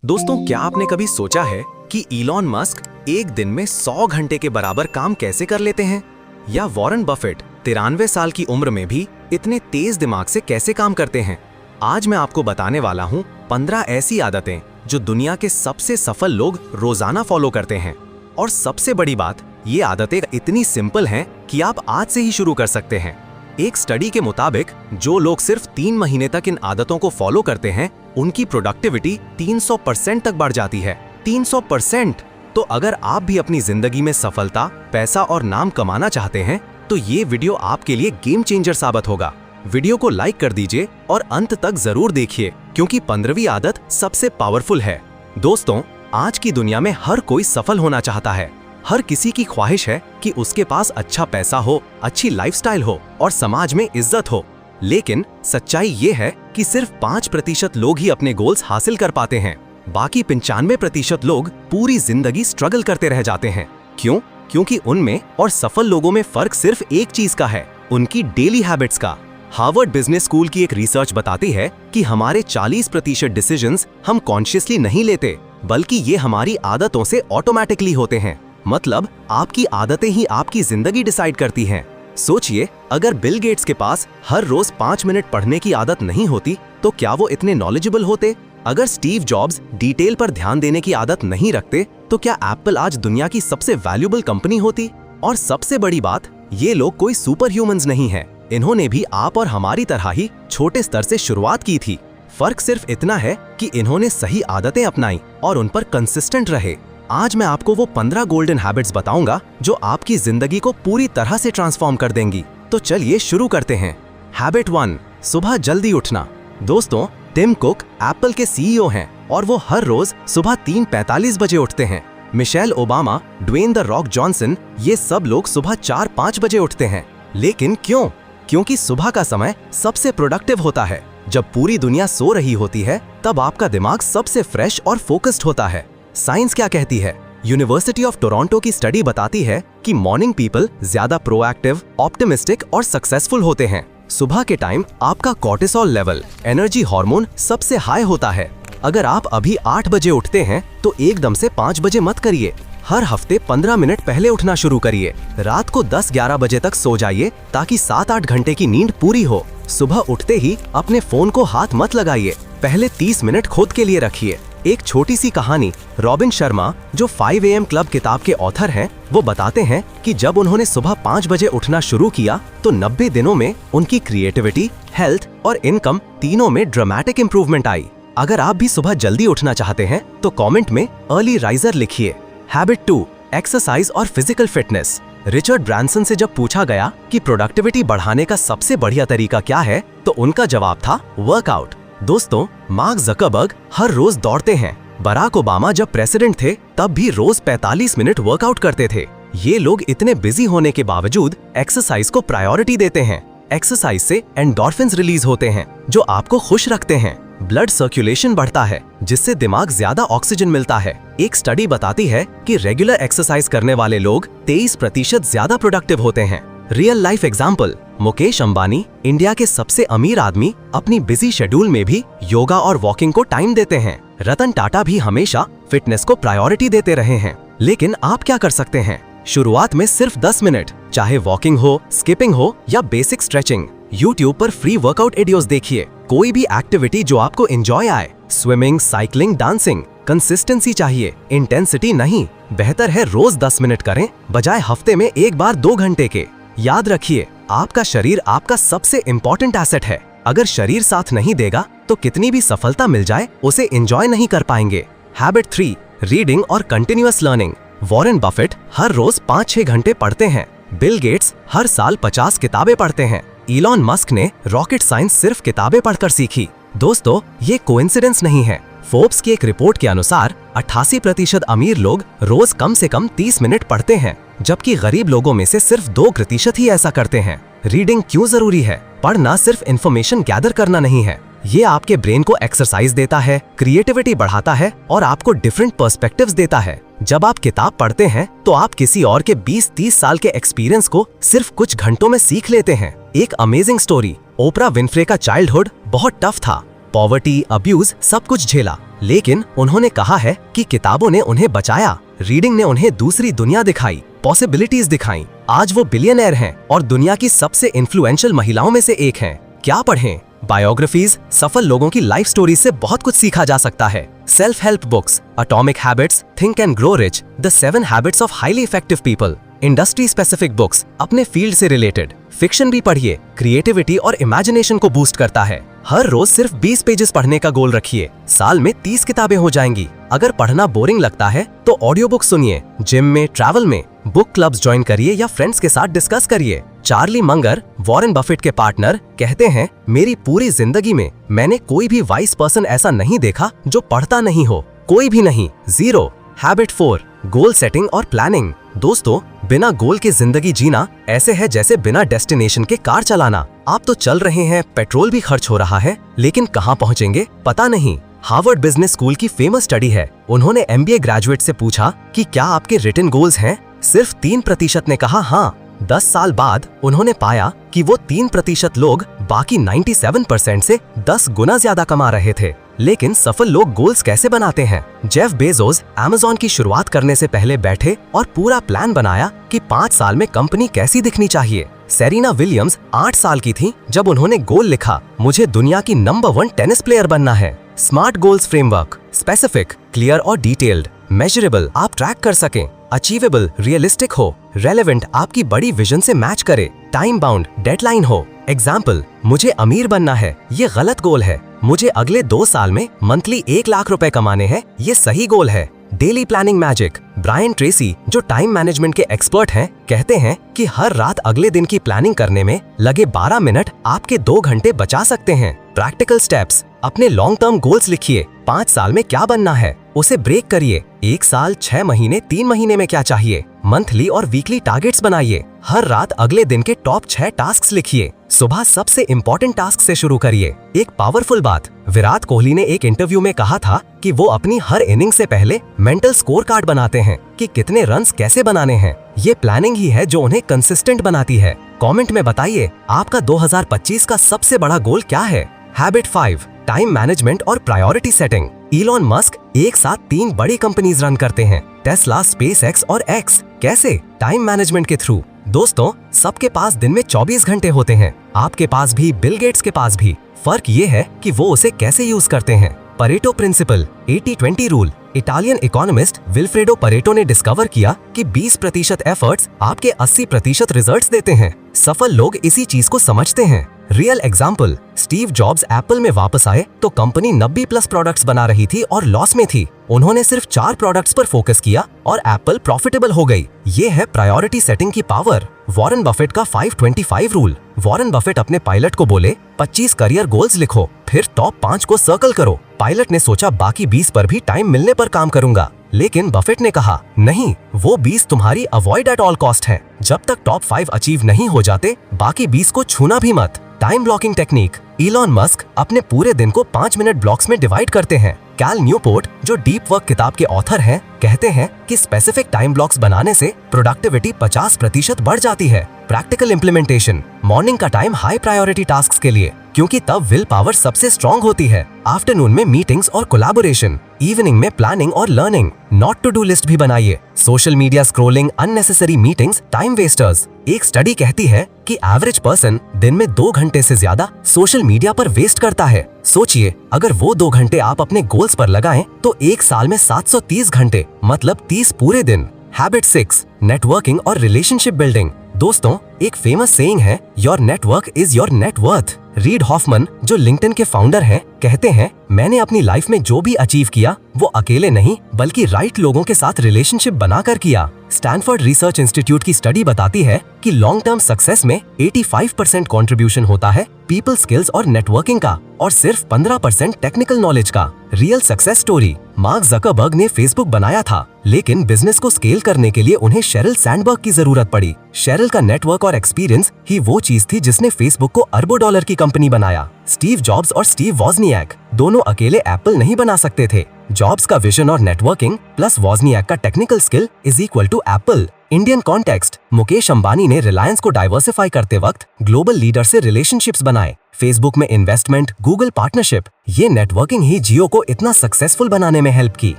दोस्तों, क्या आपने कभी सोचा है कि इलॉन मस्क एक दिन में 100 घंटे के बराबर काम कैसे कर लेते हैं? या वॉरेन बफेट 93 साल की उम्र में भी इतने तेज दिमाग से कैसे काम करते हैं? आज मैं आपको बताने वाला हूं 15 ऐसी आदतें जो दुनिया के सबसे सफल लोग रोजाना फॉलो करते हैं। और सबसे बड़ी बात, ये आदतें इतनी सिंपल हैं कि आप आज से ही शुरू कर सकते हैं। एक स्टडी के मुताबिक जो लोग सिर्फ 3 महीने तक इन आदतों को फॉलो करते हैं, उनकी प्रोडक्टिविटी 300% तक बढ़ जाती है। 300%! तो अगर आप भी अपनी जिंदगी में सफलता, पैसा और नाम कमाना चाहते हैं, तो ये वीडियो आपके लिए गेम चेंजर साबित होगा। वीडियो को लाइक कर दीजिए और अंत तक जरूर देखिए, क्योंकि 15वीं आदत सबसे पावरफुल है। दोस्तों, आज की दुनिया में हर कोई सफल होना चाहता है। हर किसी की ख्वाहिश है कि उसके पास अच्छा पैसा हो, अच्छी लाइफस्टाइल हो और समाज में इज्जत हो। लेकिन सच्चाई ये है कि सिर्फ 5% लोग ही अपने गोल्स हासिल कर पाते हैं। बाकी 95% लोग पूरी जिंदगी स्ट्रगल करते रह जाते हैं। क्यों? क्योंकि उनमें और सफल लोगों में फर्क सिर्फ एक चीज का है, उनकी डेली हैबिट्स का। हार्वर्ड बिजनेस स्कूल की एक रिसर्च बताती है कि हमारे 40% डिसीजंस हम कॉन्शियसली नहीं लेते, बल्कि ये हमारी आदतों से ऑटोमेटिकली होते हैं। मतलब आपकी आदतें ही आपकी जिंदगी डिसाइड करती हैं। सोचिए, अगर बिल गेट्स के पास हर रोज 5 मिनट पढ़ने की आदत नहीं होती, तो क्या वो इतने नॉलेजेबल होते? अगर स्टीव जॉब्स डिटेल पर ध्यान देने की आदत नहीं रखते, तो क्या एप्पल आज दुनिया की सबसे वैल्यूएबल कंपनी होती? और सबसे बड़ी बात, ये लोग कोई सुपर ह्यूमंस नहीं हैं। इन्होंने भी आप और हमारी तरह ही छोटे स्तर से शुरुआत की थी। फर्क सिर्फ इतना है कि इन्होंने सही आदतें अपनाई और उन पर कंसिस्टेंट रहे। आज मैं आपको वो 15 गोल्डन हैबिट्स बताऊंगा जो आपकी जिंदगी को पूरी तरह से ट्रांसफॉर्म कर देंगी। तो चलिए शुरू करते हैं। हैबिट 1, सुबह जल्दी उठना। दोस्तों, टिम कुक एप्पल के CEO हैं और वो हर रोज सुबह 3:45 बजे उठते हैं। Michelle Obama, Dwayne the Rock Johnson, ये सब लोग सुबह 4-5 बजे उठते हैं। लेकिन क्यों? क्योंकि सुबह का समय सबसे प्रोडक्टिव होता है। जब पूरी दुनिया सो रही होती है, तब आपका दिमाग सबसे फ्रेश और फोकस्ड होता है। साइंस क्या कहती है? यूनिवर्सिटी ऑफ टोरंटो की स्टडी बताती है कि मॉर्निंग पीपल ज्यादा प्रोएक्टिव, ऑप्टिमिस्टिक और सक्सेसफुल होते हैं। सुबह के टाइम आपका कॉर्टिसोल लेवल, एनर्जी हार्मोन, सबसे हाई होता है। अगर आप अभी 8 बजे उठते हैं, तो एकदम से 5 बजे मत करिए। हर हफ्ते 15 मिनट पहले उठना शुरू करिए। रात को 10-11 बजे तक सो जाइए, ताकि 7-8 घंटे की नींद पूरी हो। सुबह उठते ही अपने फोन को हाथ मत लगाइए। पहले 30 मिनट खुद के लिए रखिए। एक छोटी सी कहानी, रॉबिन शर्मा, जो 5 AM क्लब किताब के ऑथर हैं, वो बताते हैं कि जब उन्होंने सुबह 5 बजे उठना शुरू किया, तो 90 दिनों में उनकी क्रिएटिविटी, हेल्थ और इनकम तीनों में ड्रामेटिक इंप्रूवमेंट आई। अगर आप भी सुबह जल्दी उठना चाहते हैं, तो कमेंट में अर्ली राइजर लिखिए। हैबिट 2, एक्सरसाइज और फिजिकल फिटनेस। रिचर्ड ब्रांसन से जब पूछा गया कि प्रोडक्टिविटी बढ़ाने का सबसे बढ़िया तरीका क्या है, तो उनका जवाब था वर्कआउट। दोस्तों, मार्क जकरबर्ग हर रोज दौड़ते हैं। बराक ओबामा जब प्रेसिडेंट थे, तब भी रोज 45 मिनट वर्कआउट करते थे। ये लोग इतने बिजी होने के बावजूद एक्सरसाइज को प्रायोरिटी देते हैं। एक्सरसाइज से एंडोर्फिन्स रिलीज होते हैं, जो आपको खुश रखते हैं। ब्लड सर्कुलेशन बढ़ता है, जिससे दिमाग ज्यादा ऑक्सीजन मिलता है। एक स्टडी बताती है कि रेगुलर एक्सरसाइज करने वाले लोग 23% ज्यादा प्रोडक्टिव होते हैं। Real life example, Mukesh Ambani, India के सबसे अमीर आदमी, अपनी बिजी शेड्यूल में भी योगा और वॉकिंग को टाइम देते हैं। रतन टाटा भी हमेशा फिटनेस को प्रायोरिटी देते रहे हैं। लेकिन आप क्या कर सकते हैं? शुरुआत में सिर्फ 10 मिनट, चाहे वॉकिंग हो, स्किपिंग हो या बेसिक स्ट्रेचिंग। यूट्यूब पर फ्री वर्कआउट वीडियोस देखिए। कोई भी एक्टिविटी जो आपको एंजॉय आए, स्विमिंग, साइकिलिंग, डांसिंग। कंसिस्टेंसी चाहिए, इंटेंसिटी नहीं। बेहतर है रोज 10 मिनट करें, बजाय हफ्ते में एक बार 2 घंटे के। याद रखिए, आपका शरीर आपका सबसे इम्पोर्टेंट एसेट है। अगर शरीर साथ नहीं देगा, तो कितनी भी सफलता मिल जाए, उसे एंजॉय नहीं कर पाएंगे। हैबिट 3, रीडिंग और कंटिन्यूअस लर्निंग। वॉरेन बफेट हर रोज 5-6 घंटे पढ़ते हैं। बिल गेट्स हर साल 50 किताबें पढ़ते हैं। इलॉन मस्क ने रॉकेट साइंस सिर्फ किताबें पढ़कर सीखी। दोस्तों, ये कोइंसिडेंस नहीं है। फोर्ब्स की एक रिपोर्ट के अनुसार 88% अमीर लोग रोज कम से कम 30 मिनट पढ़ते हैं, जबकि गरीब लोगों में से सिर्फ 2% ही ऐसा करते हैं। रीडिंग क्यों जरूरी है? पढ़ना सिर्फ इन्फॉर्मेशन गैदर करना नहीं है। ये आपके ब्रेन को एक्सरसाइज देता है, क्रिएटिविटी बढ़ाता है और आपको डिफरेंट पर्सपेक्टिव्स देता है। जब आप किताब पढ़ते हैं, तो आप किसी और के 20-30 साल के एक्सपीरियंस को सिर्फ कुछ घंटों में सीख लेते हैं। एक अमेजिंग स्टोरी, ओपरा विनफ्रे का चाइल्डहुड बहुत टफ था। पॉवर्टी, अब्यूज सब कुछ झेला, लेकिन उन्होंने कहा है कि किताबों ने उन्हें बचाया, रीडिंग ने उन्हें दूसरी दुनिया दिखाई, पॉसिबिलिटीज दिखाई। आज वो बिलियनर हैं और दुनिया की सबसे इन्फ्लुएंशियल महिलाओं में से एक हैं। क्या पढ़ें? बायोग्राफीज, सफल लोगों की लाइफ स्टोरी से बहुत कुछ सीखा जा सकता है। Self help books, atomic habits, think and grow rich, the 7 habits of highly effective people, industry specific books, अपने फील्ड से रिलेटेड। फिक्शन भी पढ़िए, क्रिएटिविटी और इमेजिनेशन को बूस्ट करता है। हर रोज सिर्फ 20 पेजेस पढ़ने का गोल रखिए, साल में 30 किताबें हो जाएंगी। अगर पढ़ना बोरिंग लगता है तो ऑडियो बुक सुनिए, जिम में, ट्रैवल में, बुक क्लब्स ज्वाइन करिए या फ्रेंड्स के साथ डिस्कस करिए। चार्ली मंगर, वॉरेन बफेट के पार्टनर, कहते हैं, मेरी पूरी जिंदगी में मैंने कोई भी वाइस पर्सन ऐसा नहीं देखा जो पढ़ता नहीं हो, कोई भी नहीं, जीरो। हैबिट 4, गोल सेटिंग और प्लानिंग। दोस्तों, बिना गोल के जिंदगी जीना ऐसे है जैसे बिना डेस्टिनेशन के कार चलाना। आप तो चल रहे हैं, पेट्रोल भी खर्च हो रहा है, लेकिन कहाँ पहुँचेंगे पता नहीं। हार्वर्ड बिजनेस स्कूल की फेमस स्टडी है। उन्होंने MBA ग्रेजुएट से पूछा कि क्या आपके रिटन गोल्स हैं? सिर्फ 3% ने कहा हाँ। 10 साल बाद उन्होंने पाया कि वो 3% लोग बाकी 97% से 10 गुना ज्यादा कमा रहे थे। लेकिन सफल लोग गोल्स कैसे बनाते हैं? जेफ बेजोस अमेज़न की शुरुआत करने से पहले बैठे और पूरा प्लान बनाया कि 5 साल में कंपनी कैसी दिखनी चाहिए। सेरेना विलियम्स 8 साल की थी जब उन्होंने गोल लिखा, मुझे दुनिया की नंबर 1 टेनिस प्लेयर बनना है। Smart goals framework, specific, clear और डिटेल्ड, मेजरेबल, आप ट्रैक कर सकें, अचीवेबल, रियलिस्टिक हो, रेलेवेंट, आपकी बड़ी विजन से मैच करे, टाइम बाउंड, डेडलाइन हो। एग्जाम्पल, मुझे अमीर बनना है, ये गलत गोल है। मुझे अगले 2 साल में मंथली 1 लाख रुपए कमाने हैं, ये सही गोल है। Daily planning magic. Brian Tracy, जो टाइम मैनेजमेंट के एक्सपर्ट हैं, कहते हैं कि हर रात अगले दिन की प्लानिंग करने में लगे 12 मिनट आपके 2 घंटे बचा सकते हैं। प्रैक्टिकल स्टेप्स, अपने लॉन्ग टर्म गोल्स लिखिए। 5 साल में क्या बनना है, उसे ब्रेक करिए। 1 साल, 6 महीने, 3 महीने में क्या चाहिए। मंथली और वीकली टारगेट्स बनाइए। हर रात अगले दिन के टॉप 6 टास्क्स लिखिए। सुबह सबसे इम्पोर्टेंट टास्क से शुरू करिए। एक पावरफुल बात, विराट कोहली ने एक इंटरव्यू में कहा था कि वो अपनी हर इनिंग से पहले मेंटल स्कोर कार्ड बनाते हैं कि कितने रन्स कैसे बनाने हैं। ये प्लानिंग ही है जो उन्हें कंसिस्टेंट बनाती है। कमेंट में बताइए आपका 2025 का सबसे बड़ा गोल क्या है। हैबिट 5, टाइम मैनेजमेंट और प्रायोरिटी सेटिंग। इलॉन मस्क एक साथ 3 बड़ी कंपनीज रन करते हैं, टेस्ला, स्पेसएक्स और एक्स। कैसे? टाइम मैनेजमेंट के थ्रू। दोस्तों, सबके पास दिन में 24 घंटे होते हैं, आपके पास भी, बिल गेट्स के पास भी। फर्क ये है कि वो उसे कैसे यूज करते हैं। Pareto principle, 80-20 rule. Italian economist Vilfredo Pareto ने डिस्कवर किया कि 20% एफर्ट्स आपके 80% रिजल्ट्स देते हैं। सफल लोग इसी चीज को समझते हैं। Real example, Steve jobs Apple में वापस आए तो कंपनी 90+ प्रोडक्ट्स बना रही थी और लॉस में थी। उन्होंने सिर्फ 4 प्रोडक्ट्स पर फोकस किया और एप्पल प्रॉफिटेबल हो गई। ये है प्रायोरिटी सेटिंग की पावर। वॉरेन बफेट का 5-25 रूल। वॉरेन बफेट अपने पायलट को बोले, 25 करियर गोल्स लिखो, फिर टॉप 5 को सर्कल करो। पायलट ने सोचा बाकी 20 पर भी टाइम मिलने पर काम करूंगा, लेकिन बफेट ने कहा, नहीं, वो 20 तुम्हारी अवॉइड एट ऑल कॉस्ट है। जब तक टॉप 5 अचीव नहीं हो जाते, बाकी 20 को छूना भी मत। Time blocking technique. Elon Musk अपने पूरे दिन को 5 मिनट ब्लॉक्स में डिवाइड करते हैं। कैल न्यूपोर्ट, जो डीप वर्क किताब के ऑथर हैं, कहते हैं कि स्पेसिफिक टाइम ब्लॉक्स बनाने से प्रोडक्टिविटी 50% बढ़ जाती है। Practical implementation. मॉर्निंग का टाइम हाई प्रायोरिटी टास्क्स के लिए, क्योंकि तब विल पावर सबसे स्ट्रॉन्ग होती है। आफ्टरनून में मीटिंग्स और कोलैबोरेशन। इवनिंग में प्लानिंग और learning. Not to do list भी बनाइए। Social media scrolling, unnecessary meetings, time wasters. एक स्टडी कहती है कि एवरेज पर्सन दिन में 2 घंटे से ज्यादा सोशल मीडिया पर वेस्ट करता है। सोचिए, अगर वो 2 घंटे आप अपने गोल्स पर लगाएं तो 1 साल में 730 घंटे, मतलब 30 पूरे दिन। हैबिट 6, नेटवर्किंग और रिलेशनशिप बिल्डिंग। दोस्तों, एक फेमस सेइंग है, your network is your net worth. Read Hoffman, जो लिंक्डइन के फाउंडर हैं, कहते हैं, मैंने अपनी लाइफ में जो भी अचीव किया वो अकेले नहीं बल्कि राइट लोगों के साथ रिलेशनशिप बनाकर किया। स्टैनफोर्ड रिसर्च इंस्टीट्यूट की स्टडी बताती है कि लॉन्ग टर्म सक्सेस में 85% कंट्रीब्यूशन होता है पीपल स्किल्स और नेटवर्किंग का, और सिर्फ 15% टेक्निकल नॉलेज का। Real success story. Mark Zuckerberg ने फेसबुक बनाया था, लेकिन बिजनेस को स्केल करने के लिए उन्हें शेरिल सैंडबर्ग की जरूरत पड़ी। शेरिल का नेटवर्क और एक्सपीरियंस ही वो चीज थी जिसने फेसबुक को अरबों डॉलर की कंपनी बनाया। स्टीव जॉब्स और स्टीव वॉजनियाक दोनों अकेले एप्पल नहीं बना सकते थे, जॉब्स का विजन और नेटवर्किंग प्लस वॉजनियाक का technical skill is equal to Apple. Indian context, Mukesh Ambani ने रिलायंस को डाइवर्सिफाई करते वक्त ग्लोबल लीडर से रिलेशनशिप्स बनाए। फेसबुक में इन्वेस्टमेंट, गूगल पार्टनरशिप, ये नेटवर्किंग ही जियो को इतना सक्सेसफुल बनाने में हेल्प की।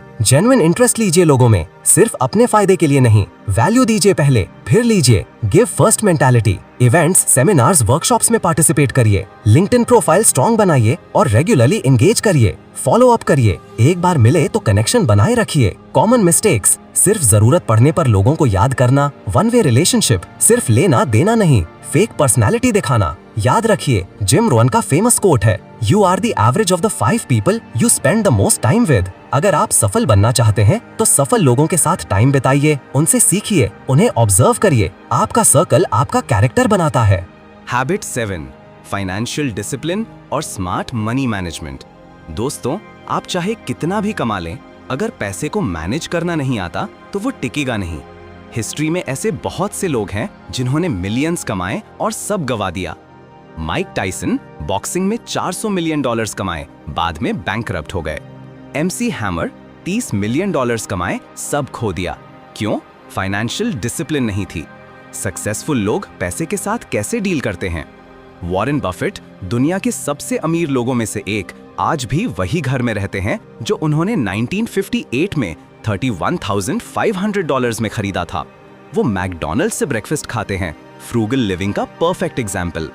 जेन्युइन इंटरेस्ट लीजिए लोगों में, सिर्फ अपने फायदे के लिए नहीं। वैल्यू दीजिए पहले, फिर लीजिए। Give first mentality. Events, seminars, workshops में पार्टिसिपेट करिए। लिंक्डइन प्रोफाइल स्ट्रॉन्ग बनाइए और रेगुलरली एंगेज करिए। फॉलो अप करिए। एक बार मिले तो कनेक्शन बनाए रखिए। कॉमन मिस्टेक्स, सिर्फ जरूरत पड़ने पर लोगों को याद करना। वन वे रिलेशनशिप, सिर्फ लेना देना नहीं। फेक पर्सनालिटी दिखाना। याद रखिए, जिम रोहन का फेमस कोट है, you are the average of the 5 people you spend the most time with. अगर आप सफल बनना चाहते हैं तो सफल लोगों के साथ टाइम बिताइए, उनसे सीखिए, उन्हें ऑब्जर्व करिए। आपका सर्कल आपका कैरेक्टर बनाता है। हैबिट 7, फाइनेंशियल डिसिप्लिन और स्मार्ट मनी मैनेजमेंट। दोस्तों, आप चाहे कितना भी कमा लें, अगर पैसे को मैनेज करना नहीं आता तो वो टिकेगा नहीं। हिस्ट्री में ऐसे बहुत से लोग हैं जिन्होंने मिलियंस कमाए और सब गवा दिया। माइक टाइसन बॉक्सिंग में $400 मिलियन कमाए, बाद में बैंकरप्ट हो गए। MC हैमर $30 मिलियन कमाए, सब खो दिया। क्यों? फाइनेंशियल डिसिप्लिन नहीं थी। सक्सेसफुल लोग पैसे के साथ कैसे डील करते हैं? वॉरेन बफेट दुनिया के सबसे अमीर लोगों में से एक, आज भी वही घर में रहते हैं जो उन्होंने 1958 में $31,500 में खरीदा था। वो मैकडॉनल्ड्स से ब्रेकफास्ट खाते हैं। फ्रूगल लिविंग का perfect example.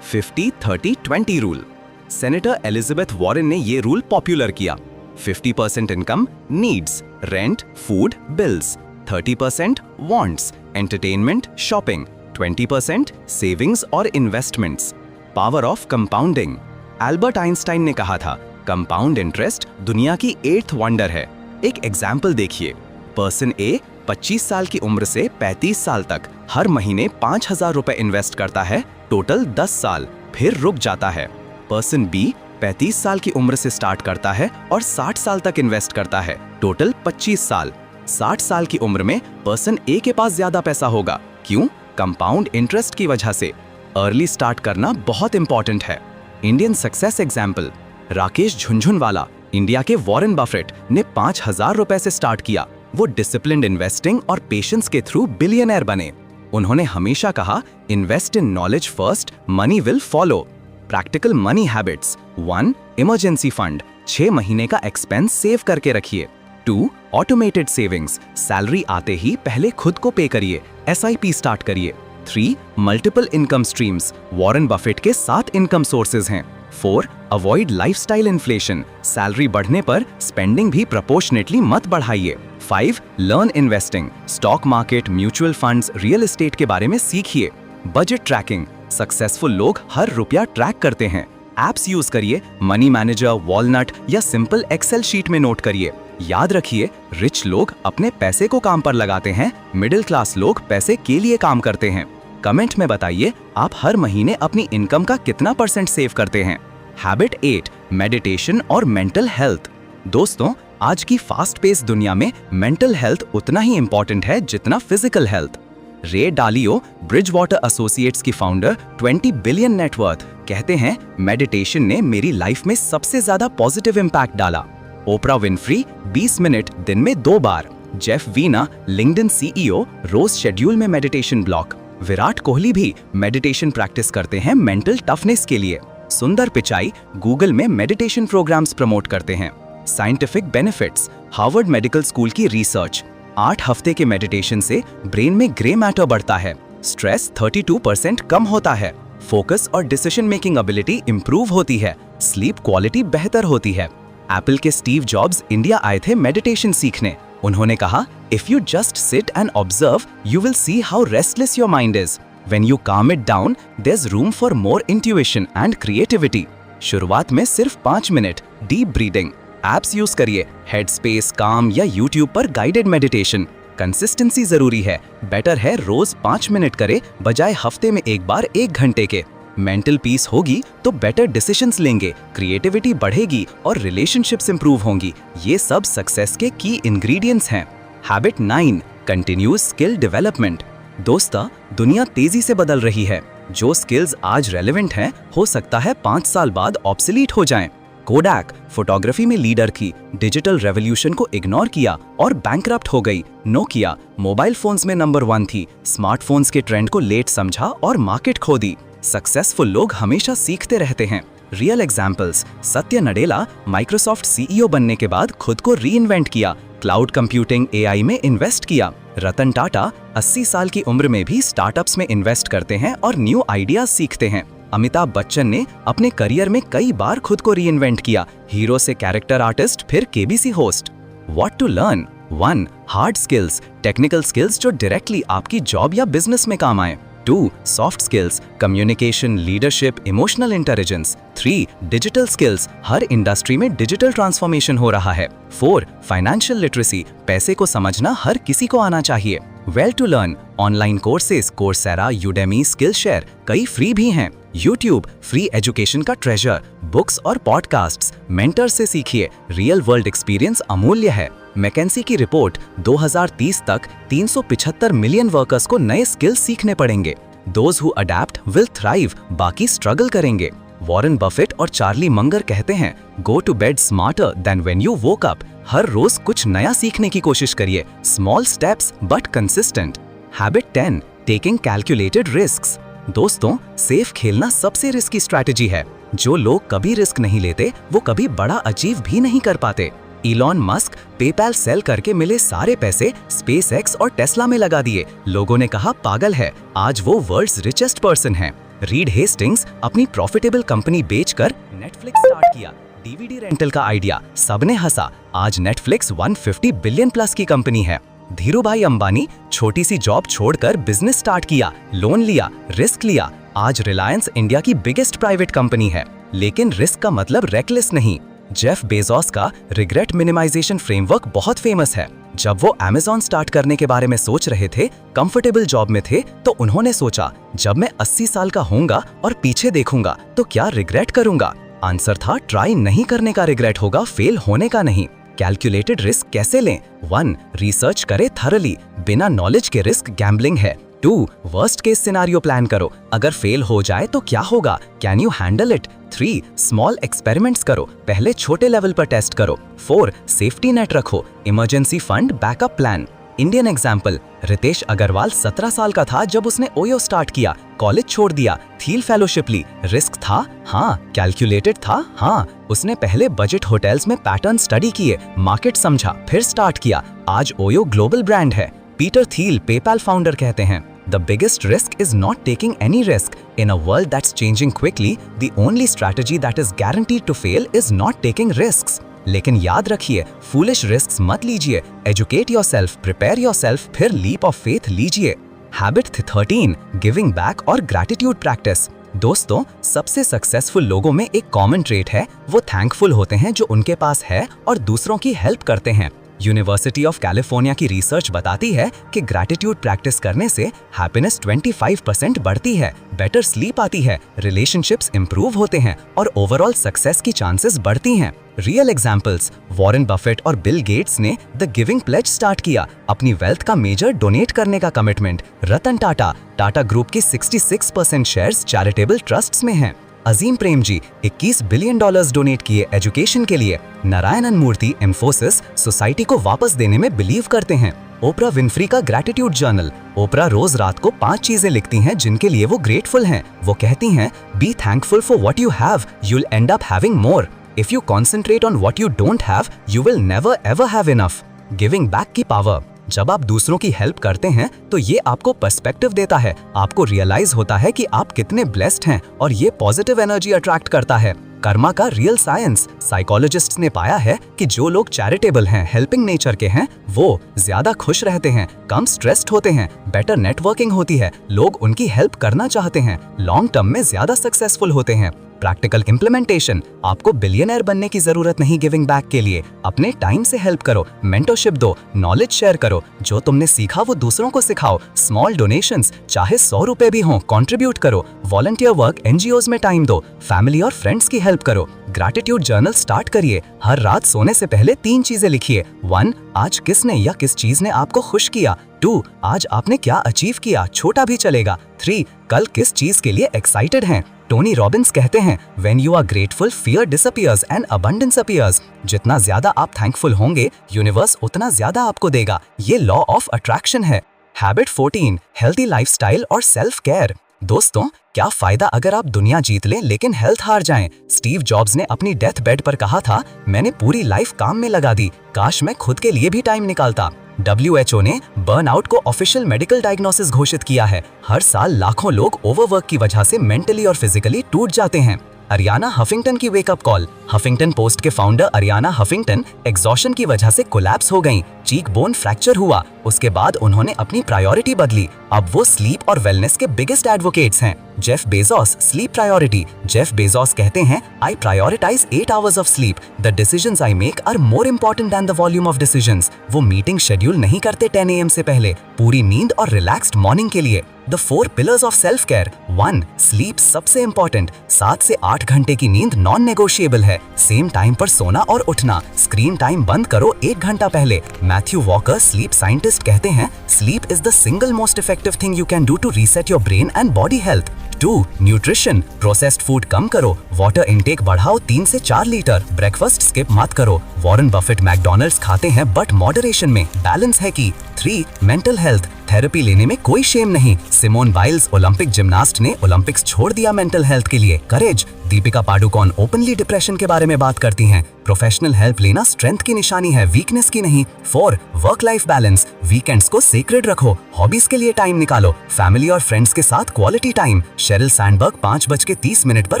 50-30-20 rule. Senator Elizabeth Warren ने ये रूल पॉपुलर किया। 50% income needs, rent, food, bills. 30% wants, entertainment, shopping. 20% savings और investments. Power of compounding. Albert Einstein ने कहा था, कंपाउंड इंटरेस्ट दुनिया की 8th वंडर है। एक एग्जाम्पल देखिए। पर्सन ए 25 साल की उम्र से 35 साल तक हर महीने 5,000 रुपए इन्वेस्ट करता है, टोटल 10 साल, फिर रुक जाता है। पर्सन बी 35 साल की उम्र से स्टार्ट करता है और 60 साल तक इन्वेस्ट करता है, टोटल 25 साल। 60 साल की उम्र में पर्सन ए के पास ज्यादा पैसा होगा। क्यों? कंपाउंड इंटरेस्ट की वजह से। अर्ली स्टार्ट करना बहुत इंपॉर्टेंट है। Indian success example, Rakesh Jhunjhunwala, India के वॉरेन बफेट ने 5,000 रुपए से स्टार्ट किया। वो डिसिप्लिन्ड इन्वेस्टिंग और पेशेंस के थ्रू बिलियनर बने। उन्होंने हमेशा कहा, invest in knowledge first, money will follow. Practical money habits. 1. Emergency fund, 6 महीने का एक्सपेंस सेव करके रखिए। 2. ऑटोमेटेड सेविंग्स, सैलरी आते ही पहले खुद को पे करिए, SIP स्टार्ट करिए। 3. Multiple income streams, Warren Buffett के 7 इनकम सोर्सेज हैं। 4. अवॉइड लाइफस्टाइल इन्फ्लेशन, सैलरी बढ़ने पर स्पेंडिंग भी प्रोपोर्शनेटली मत बढ़ाइए। 5. Learn investing, stock market, mutual funds, real estate के बारे में सीखिए। बजट ट्रैकिंग, सक्सेसफुल लोग हर रुपया ट्रैक करते हैं। एप्स यूज करिए, मनी मैनेजर, वॉलनट या सिंपल एक्सेल शीट में नोट करिए। याद रखिए, रिच लोग अपने पैसे को काम पर लगाते हैं, मिडिल क्लास लोग पैसे के लिए काम करते हैं। कमेंट में बताइए, आप हर महीने अपनी इनकम का कितना % सेव करते हैं। हैबिट 8, मेडिटेशन और मेंटल हेल्थ। दोस्तों, आज की फास्ट पेस दुनिया में मेंटल हेल्थ उतना ही इंपॉर्टेंट है जितना फिजिकल हेल्थ। रे डालियो, ब्रिजवाटर एसोसिएट्स की फाउंडर, 20 बिलियन नेटवर्थ, कहते हैं, मेडिटेशन ने मेरी लाइफ में सबसे ज्यादा पॉजिटिव इंपैक्ट डाला। ओपरा विनफ्री 20 मिनट दिन में 2 बार। जेफ वीना, लिंक्डइन CEO, रोज शेड्यूल में मेडिटेशन ब्लॉक। विराट कोहली भी मेडिटेशन प्रैक्टिस करते हैं मेंटल टफनेस के लिए। सुंदर पिचाई गूगल में मेडिटेशन प्रोग्राम्स प्रमोट करते हैं। Scientific benefits, Harvard medical school की रिसर्च, 8 हफ्ते के मेडिटेशन से ब्रेन में ग्रे मैटर बढ़ता है, स्ट्रेस 32% कम होता है, फोकस और डिसीजन मेकिंग एबिलिटी इंप्रूव होती है, स्लीप क्वालिटी बेहतर होती है। एप्पल के स्टीव जॉब्स इंडिया आए थे मेडिटेशन सीखने। उन्होंने कहा, if you just sit and observe, you will see how restless your mind is. When you calm it down, there's room for more intuition and creativity. शुरुआत में सिर्फ 5 minute deep breathing. Apps use करिए, headspace, काम या YouTube पर guided meditation. Consistency जरूरी है, better है रोज 5 मिनट करे बजाय हफ्ते में एक बार 1 घंटे के। मेंटल पीस होगी तो बेटर डिसीजंस लेंगे, क्रिएटिविटी बढ़ेगी और रिलेशनशिप्स इंप्रूव होंगी। ये सब सक्सेस के की इंग्रेडिएंट्स हैं। Habit 9, continuous skill development. दोस्तों, दुनिया तेजी से बदल रही है। जो स्किल्स आज रेलेवेंट हैं, हो सकता है 5 साल बाद ऑब्सोलीट हो जाएं। कोडैक, फोटोग्राफी में लीडर थी, डिजिटल रेवोल्यूशन को इग्नोर किया और बैंकरप्ट हो गई। नोकिया मोबाइल फोन्स में नंबर 1 थी, स्मार्टफोन्स के ट्रेंड को लेट समझा और मार्केट खो दी। सक्सेसफुल लोग हमेशा सीखते रहते हैं। रियल एग्जाम्पल्स, सत्य नडेला माइक्रोसॉफ्ट सीईओ बनने के बाद खुद को रीइन्वेंट किया, क्लाउड कंप्यूटिंग एआई में इन्वेस्ट किया। रतन टाटा 80 साल की उम्र में भी स्टार्टअप्स में इन्वेस्ट करते हैं और न्यू आइडियाज सीखते हैं। अमिताभ बच्चन ने अपने करियर में कई बार खुद को रीइन्वेंट किया, हीरो से कैरेक्टर आर्टिस्ट फिर KBC host. What to learn? 1. Hard skills, technical skills जो डायरेक्टली आपकी जॉब या बिजनेस में काम आए। 2. Soft skills, communication, leadership, emotional intelligence. 3. Digital skills, हर इंडस्ट्री में डिजिटल ट्रांसफॉर्मेशन हो रहा है। 4. फाइनेंशियल लिटरेसी, पैसे को समझना हर किसी को आना चाहिए। Well to learn, online courses, Coursera, Udemy, Skillshare, कई फ्री भी हैं। यूट्यूब फ्री एजुकेशन का ट्रेजर, बुक्स और पॉडकास्ट्स, मेंटर से सीखिए, रियल वर्ल्ड एक्सपीरियंस अमूल्य है। मैकेंसी की रिपोर्ट 2030 तक 375 मिलियन वर्कर्स को नए स्किल्स सीखने पड़ेंगे। Those who adapt will thrive, बाकी स्ट्रगल करेंगे। वॉरेन बफेट और चार्ली मंगर कहते हैं, go to bed smarter than when you woke up. हर रोज कुछ नया सीखने की कोशिश करिए, small steps but consistent. Habit 10, taking calculated risks. दोस्तों, सेफ खेलना सबसे रिस्की स्ट्रैटेजी है। जो लोग कभी रिस्क नहीं लेते वो कभी बड़ा अचीव भी नहीं कर पाते। इलॉन मस्क पेपैल सेल करके मिले सारे पैसे स्पेसएक्स और टेस्ला में लगा दिए। लोगों ने कहा पागल है, आज वो वर्ल्ड्स रिचेस्ट पर्सन है। रीड हेस्टिंग्स अपनी प्रॉफिटेबल कंपनी बेचकर नेटफ्लिक्स स्टार्ट किया। डीवीडी रेंटल का आइडिया, सबने हंसा, आज नेटफ्लिक्स 150 बिलियन प्लस की कंपनी है। धीरूभाई अंबानी छोटी सी जॉब छोड़कर बिजनेस स्टार्ट किया, लोन लिया, रिस्क लिया, आज रिलायंस इंडिया की बिगेस्ट प्राइवेट कंपनी है। लेकिन रिस्क का मतलब रेकलेस नहीं। जेफ बेजोस का रिग्रेट मिनिमाइजेशन फ्रेमवर्क बहुत फेमस है। जब वो अमेज़न स्टार्ट करने के बारे में सोच रहे थे, कंफर्टेबल जॉब में थे, तो उन्होंने सोचा जब मैं 80 साल का होऊंगा और पीछे देखूंगा तो क्या रिग्रेट करूंगा। आंसर था ट्राई नहीं करने का रिग्रेट होगा, फेल होने का नहीं। कैलकुलेटेड रिस्क कैसे लें? 1. रिसर्च करें थरली, बिना नॉलेज के रिस्क गैम्बलिंग है। 2. वर्स्ट केस सिनेरियो प्लान करो, अगर फेल हो जाए तो क्या होगा, can you handle it. 3. Small experiments करो, पहले छोटे लेवल पर टेस्ट करो। 4. सेफ्टी नेट रखो, emergency fund, backup plan. Indian example, Ritesh Agarwal 17 साल का था जब उसने ओयो स्टार्ट किया, कॉलेज छोड़ दिया, थील फेलोशिप ली। रिस्क था? हाँ। कैलकुलेटेड था? हाँ। उसने पहले बजट होटल्स में पैटर्न स्टडी किए, मार्केट समझा, फिर स्टार्ट किया। आज ओयो ग्लोबल ब्रांड है। पीटर थील पेपैल फाउंडर कहते हैं, The biggest risk is not taking any risk. In a world that's changing quickly, the only strategy that is guaranteed to fail is not taking risks. लेकिन याद रखिए, foolish risks मत लीजिए, educate yourself, prepare yourself, फिर leap of faith लीजिए। Habit 13, giving back और gratitude practice। दोस्तों, सबसे सक्सेसफुल लोगों में एक कॉमन ट्रेट है, वो थैंकफुल होते हैं जो उनके पास है और दूसरों की हेल्प करते हैं। यूनिवर्सिटी ऑफ कैलिफोर्निया की रिसर्च बताती है कि ग्रैटिट्यूड प्रैक्टिस करने से हैप्पीनेस 25% बढ़ती है, बेटर स्लीप आती है, रिलेशनशिप्स इंप्रूव होते हैं और ओवरऑल सक्सेस की चांसेस बढ़ती हैं। रियल एग्जांपल्स, वॉरेन बफेट और बिल गेट्स ने द गिविंग प्लेज स्टार्ट किया, अपनी वेल्थ का मेजर डोनेट करने का कमिटमेंट। रतन टाटा, टाटा ग्रुप के 66% शेयर्स चैरिटेबल ट्रस्ट्स में हैं। Azim Premji 21 billion dollars donate किए एजुकेशन के लिए। नारायणन मूर्ति इन्फोसिस सोसाइटी को वापस देने में बिलीव करते हैं। ओपरा विनफ्री का ग्रैटिट्यूड जर्नल, ओपरा रोज रात को 5 चीजें लिखती हैं जिनके लिए वो ग्रेटफुल हैं। वो कहती हैं, be thankful for what you have, you'll end up having more. If you concentrate on what you don't have, you will never ever have enough. Giving back की पावर, जब आप दूसरों की हेल्प करते हैं तो ये आपको पर्सपेक्टिव देता है, आपको रियलाइज होता है कि आप कितने ब्लेस्ड हैं और ये पॉजिटिव एनर्जी अट्रैक्ट करता है। कर्मा का रियल साइंस, साइकोलॉजिस्ट्स ने पाया है कि जो लोग चैरिटेबल हैं, हेल्पिंग नेचर के हैं, वो ज्यादा खुश रहते हैं, कम स्ट्रेस्ड होते हैं, बेटर नेटवर्किंग होती है, लोग उनकी हेल्प करना चाहते हैं, लॉन्ग टर्म में ज्यादा सक्सेसफुल होते हैं। प्रैक्टिकल इम्प्लीमेंटेशन, आपको बिलियनर बनने की जरूरत नहीं गिविंग बैक के लिए, अपने टाइम से हेल्प करो, मेंटरशिप दो, नॉलेज शेयर करो, जो तुमने सीखा वो दूसरों को सिखाओ, स्मॉल डोनेशंस चाहे 100 रुपए भी हों कंट्रीब्यूट करो, वॉलंटियर वर्क एनजीओज में टाइम दो, फैमिली और फ्रेंड्स की हेल्प करो। ग्रैटिट्यूड जर्नल स्टार्ट करिए, हर रात सोने से पहले 3 चीजें लिखिए। 1. आज किसने या किस चीज ने आपको खुश किया। 2. आज आपने क्या अचीव किया, छोटा भी चलेगा। 3. कल किस चीज के लिए एक्साइटेड हैं। टोनी रॉबिन्स कहते हैं, when you are grateful fear disappears and abundance appears. जितना ज्यादा आप थैंकफुल होंगे, यूनिवर्स उतना ज्यादा आपको देगा। ये लॉ ऑफ अट्रैक्शन है। हैबिट 14, हेल्दी लाइफस्टाइल और सेल्फ केयर। दोस्तों, क्या फायदा अगर आप दुनिया जीत लें लेकिन हेल्थ हार जाएं। स्टीव जॉब्स ने अपनी डेथ बेड पर कहा था, मैंने पूरी लाइफ काम में लगा दी, काश मैं खुद के लिए भी टाइम निकालता। WHO ने बर्नआउट को ऑफिशियल मेडिकल डायग्नोसिस घोषित किया है। हर साल लाखों लोग ओवरवर्क की वजह से मेंटली और फिजिकली टूट जाते हैं। अरियाना हफिंगटन की वेकअप कॉल। हफिंगटन पोस्ट के फाउंडर अरियाना हफिंगटन एग्जॉशन की वजह से कोलैप्स हो गईं, चीक बोन फ्रैक्चर हुआ। उसके बाद उन्होंने अपनी प्रायोरिटी बदली। अब वो स्लीप और वेलनेस के बिगेस्ट एडवोकेट्स हैं। Jeff Bezos, sleep priority. Jeff Bezos कहते हैं, I prioritise 8 hours of sleep. The decisions I make are more important than the volume of decisions. वो मीटिंग शेड्यूल नहीं करते 10 AM से पहले, पूरी नींद और रिलैक्स्ड मॉर्निंग के लिए। The 4 pillars of self care. 1, sleep सबसे इंपॉर्टेंट। 7 से 8 घंटे की नींद नॉन नेगोशिएबल है। सेम टाइम पर सोना और उठना। स्क्रीन टाइम बंद करो 1 घंटा पहले। मैथ्यू वॉकर, स्लीप साइंटिस्ट कहते हैं, sleep is the single most effective thing you can do to reset your brain and body health. 2, nutrition. Processed food कम करो, वाटर इनटेक बढ़ाओ 3 से 4 लीटर। ब्रेकफास्ट स्किप मत करो। वॉरेन बफेट मैकडॉनल्ड्स खाते हैं बट मॉडरेशन में, बैलेंस है की। 3, मेंटल हेल्थ। थेरेपी लेने में कोई शेम नहीं। सिमोन बाइल्स, ओलंपिक जिम्नास्ट ने ओलंपिक्स छोड़ दिया मेंटल हेल्थ के लिए। करेज। दीपिका पाडुकोन ओपनली डिप्रेशन के बारे में बात करती हैं। प्रोफेशनल हेल्प लेना स्ट्रेंथ की निशानी है, वीकनेस की नहीं। 4, वर्क लाइफ बैलेंस। वीकेंड्स को सेक्रेड रखो, हॉबीज के लिए टाइम निकालो, फैमिली और फ्रेंड्स के साथ क्वालिटी टाइम। शेरिल सैंडबर्ग 5:30 पर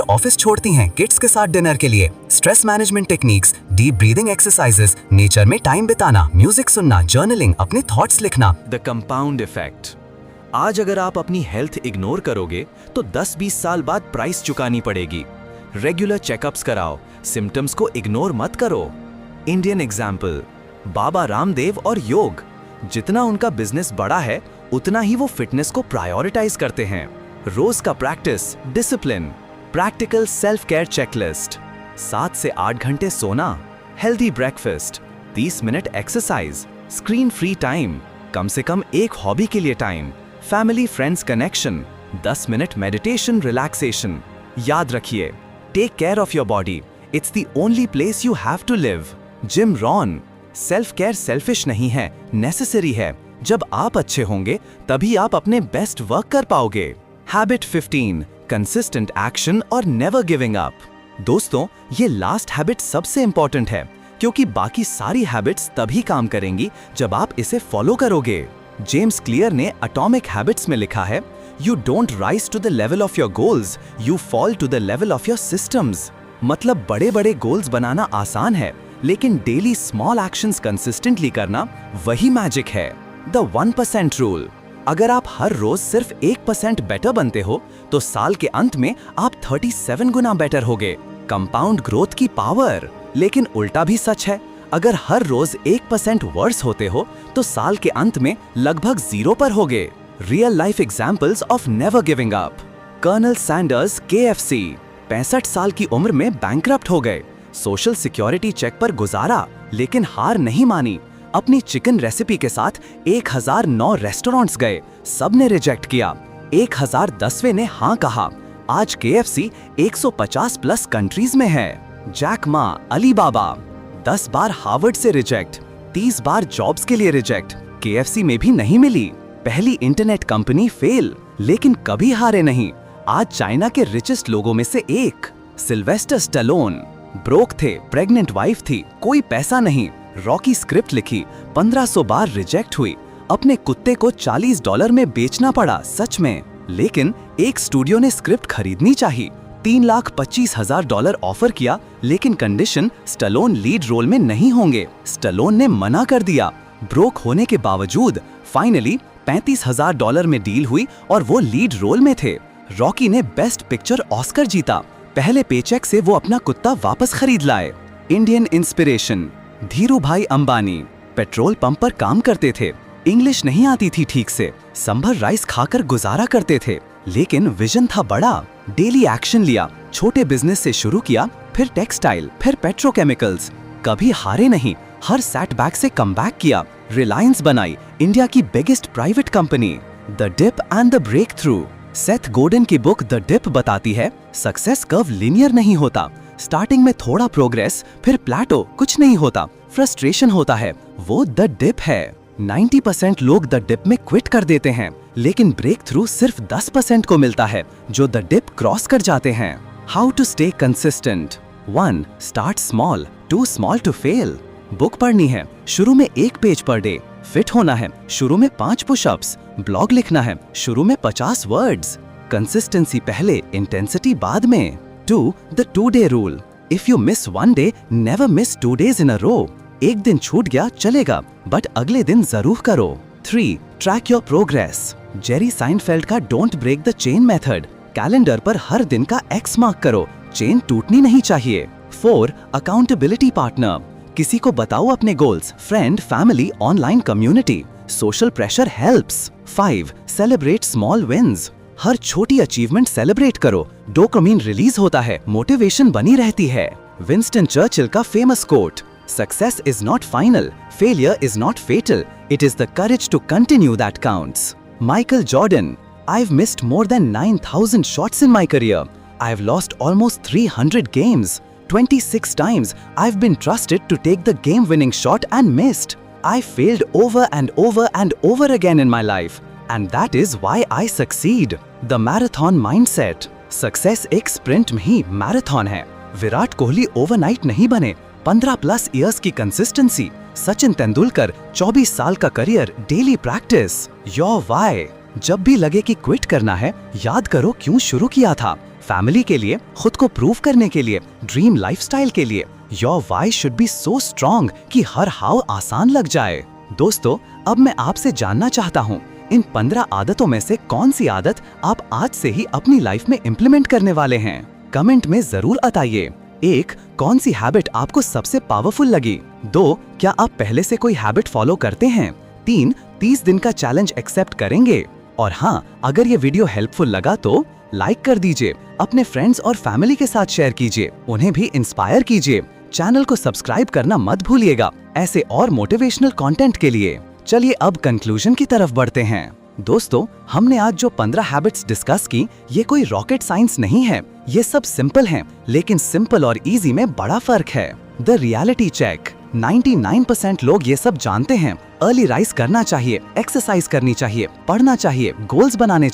ऑफिस छोड़ती हैं किड्स के साथ डिनर के लिए। Stress management techniques, deep breathing exercises, nature में टाइम बिताना, म्यूजिक सुनना, जर्नलिंग, अपने थॉट्स लिखना। The compound effect. आज अगर आप अपनी हेल्थ इग्नोर करोगे तो 10-20 साल बाद प्राइस चुकानी पड़ेगी। रेगुलर चेकअप्स कराओ, सिम्टम्स को इग्नोर मत करो। इंडियन एग्जाम्पल, बाबा रामदेव और योग। जितना उनका बिजनेस बड़ा है, उतना ही वो फिटनेस को प्रायोरिटाइज करते हैं। रोज का practice, discipline, practical self care checklist, 7 से 8 घंटे सोना, healthy breakfast, 30 minute exercise, screen free time, कम से कम एक हॉबी के लिए time, family friends connection, 10 minute meditation relaxation. याद रखिए, take care of your body, it's the only place you have to live. Jim Rohn, self care selfish नहीं है, नेसेसरी है। जब आप अच्छे होंगे तभी आप अपने बेस्ट वर्क कर पाओगे। हैबिट 15, कंसिस्टेंट एक्शन और नेवर गिविंग अप। दोस्तों, ये लास्ट हैबिट सबसे इंपॉर्टेंट है, क्योंकि बाकी सारी हैबिट्स तभी काम करेंगी जब आप इसे फॉलो करोगे। जेम्स क्लियर ने एटॉमिक हैबिट्स में लिखा है, you don't rise to the level of your goals, you fall to the level of your systems. मतलब बड़े बड़े गोल्स बनाना आसान है, लेकिन डेली स्मॉल एक्शंस कंसिस्टेंटली करना वही मैजिक है। The 1% rule. अगर आप हर रोज सिर्फ 1% बेटर बनते हो तो साल के अंत में आप 37 गुना बेटर होगे। कंपाउंड ग्रोथ की पावर। लेकिन उल्टा भी सच है, अगर हर रोज 1% वर्स होते हो तो साल के अंत में लगभग 0 पर होगे। Real life examples of never giving up. Colonel Sanders, KFC, 65 साल की उम्र में बैंकरप्ट हो गए। सोशल सिक्योरिटी चेक पर गुजारा, लेकिन हार नहीं मानी। अपनी चिकन रेसिपी के साथ 1009 रेस्टोरेंट्स गए, सबने रिजेक्ट किया। 1010वें ने हाँ कहा। आज KFC 150 प्लस कंट्रीज में है। जैक मा, अलीबाबा, 10 बार हार्वर्ड से रिजेक्ट, 30 बार जॉब्स के लिए रिजेक्ट, KFC में भी नहीं मिली। पहली इंटरनेट कंपनी फेल, लेकिन कभी हारे नहीं। आज चाइना के रिचेस्ट लोगों में से एक। सिल्वेस्टर स्टैलोन, ब्रोक थे, प्रेग्नेंट वाइफ थी, कोई पैसा नहीं, रॉकी स्क्रिप्ट लिखी, 1500 बार रिजेक्ट हुई, अपने कुत्ते को $40 में बेचना पड़ा, सच में। लेकिन एक स्टूडियो ने स्क्रिप्ट खरीदनी चाहिए, $3,25,000 ऑफर किया, लेकिन कंडीशन स्टैलोन लीड रोल में नहीं होंगे। स्टैलोन ने मना कर दिया। ब्रोक होने के बावजूद फाइनली $35,000 में डील हुई और वो लीड रोल में थे। रॉकी ने बेस्ट पिक्चर ऑस्कर जीता। पहले पेचेक से वो अपना कुत्ता वापस खरीद लाए। इंडियन इंस्पिरेशन, धीरू भाई अंबानी, पेट्रोल पंप पर काम करते थे, इंग्लिश नहीं आती थी ठीक से, संभर राइस खाकर गुजारा करते थे, लेकिन विजन था बड़ा। डेली एक्शन लिया, छोटे बिजनेस से शुरू किया, फिर टेक्सटाइल, फिर पेट्रोकेमिकल्स। कभी हारे नहीं, हर सेटबैक से कमबैक किया। रिलायंस बनाई, इंडिया की biggest private company. The dip and the breakthrough. Seth Godin की बुक द डिप बताती है सक्सेस कर्व लिनियर नहीं होता। स्टार्टिंग में थोड़ा प्रोग्रेस, फिर प्लेटो, कुछ नहीं होता, फ्रस्ट्रेशन होता है, वो द डिप है। 90% लोग द डिप में क्विट कर देते हैं, लेकिन ब्रेक थ्रू सिर्फ 10% को मिलता है जो द डिप क्रॉस कर जाते हैं। How to stay consistent. 1. Start small, too small to fail. Book पढ़नी है, शुरू में 1 पेज पर डे। फिट होना है, शुरू में 5 पुशअप्स। ब्लॉग लिखना है, शुरू में 50 वर्ड्स। कंसिस्टेंसी पहले, इंटेंसिटी बाद में। 2. The 2-day rule. If you miss 1 day, never miss 2 days इन अ रो। एक दिन छूट गया चलेगा, बट अगले दिन जरूर करो। 3. Track your progress. Jerry Seinfeld का don't break the chain method. Calendar पर हर दिन का X मार्क करो, चेन टूटनी नहीं चाहिए। 4. Accountability partner. किसी को बताओ अपने goals, friend, family, online community. Social pressure helps. 5. Celebrate small wins. हर छोटी अचीवमेंट सेलिब्रेट करो, डोपामिन रिलीज होता है, मोटिवेशन बनी रहती है। विंस्टन चर्चिल का famous quote, success is not final, failure is not fatal, it is the courage to continue that counts. Michael Jordan, I've missed more than 9,000 shots in my career. I've lost almost 300 games. 26 times I've been trusted to take the game-winning shot and missed. I failed over and over and over again in my life. And that is why I succeed. The marathon mindset. Success एक sprint में ही marathon है। Virat Kohli overnight नहीं बने। 15+ years की consistency। Sachin Tendulkar 24 साल का career, daily practice. Your why. जब भी लगे कि क्विट करना है, याद करो क्यों शुरू किया था। फैमिली के लिए, खुद को प्रूव करने के लिए, ड्रीम लाइफस्टाइल के लिए। Your why should be so strong कि हर हाव आसान लग जाए। दोस्तों, अब मैं आपसे जानना चाहता हूँ, इन 15 आदतों में से कौन सी आदत आप आज से ही अपनी लाइफ में इम्प्लीमेंट करने वाले हैं? कमेंट में जरूर बताइए। 1. कौन सी हैबिट आपको सबसे पावरफुल लगी? 2. क्या आप पहले से कोई हैबिट फॉलो करते हैं? 3. 30 दिन का चैलेंज एक्सेप्ट करेंगे? और हाँ, अगर ये वीडियो हेल्पफुल लगा तो लाइक कर दीजिए, अपने फ्रेंड्स और फैमिली के साथ शेयर कीजिए, उन्हें भी इंस्पायर कीजिए। चैनल को सब्सक्राइब करना मत भूलिएगा ऐसे और मोटिवेशनल कंटेंट के लिए। चलिए अब कंक्लूजन की तरफ बढ़ते हैं। दोस्तों, हमने आज जो 15 हैबिट्स डिस्कस की, ये कोई रॉकेट साइंस नहीं है, ये सब सिंपल हैं, लेकिन सिंपल और इजी में बड़ा फर्क है। The reality check. 99% लोग ये सब जानते हैं। अर्ली राइज करना चाहिए, एक्सरसाइज करनी चाहिए, पढ़ना चाहिए, गोल्स बनाने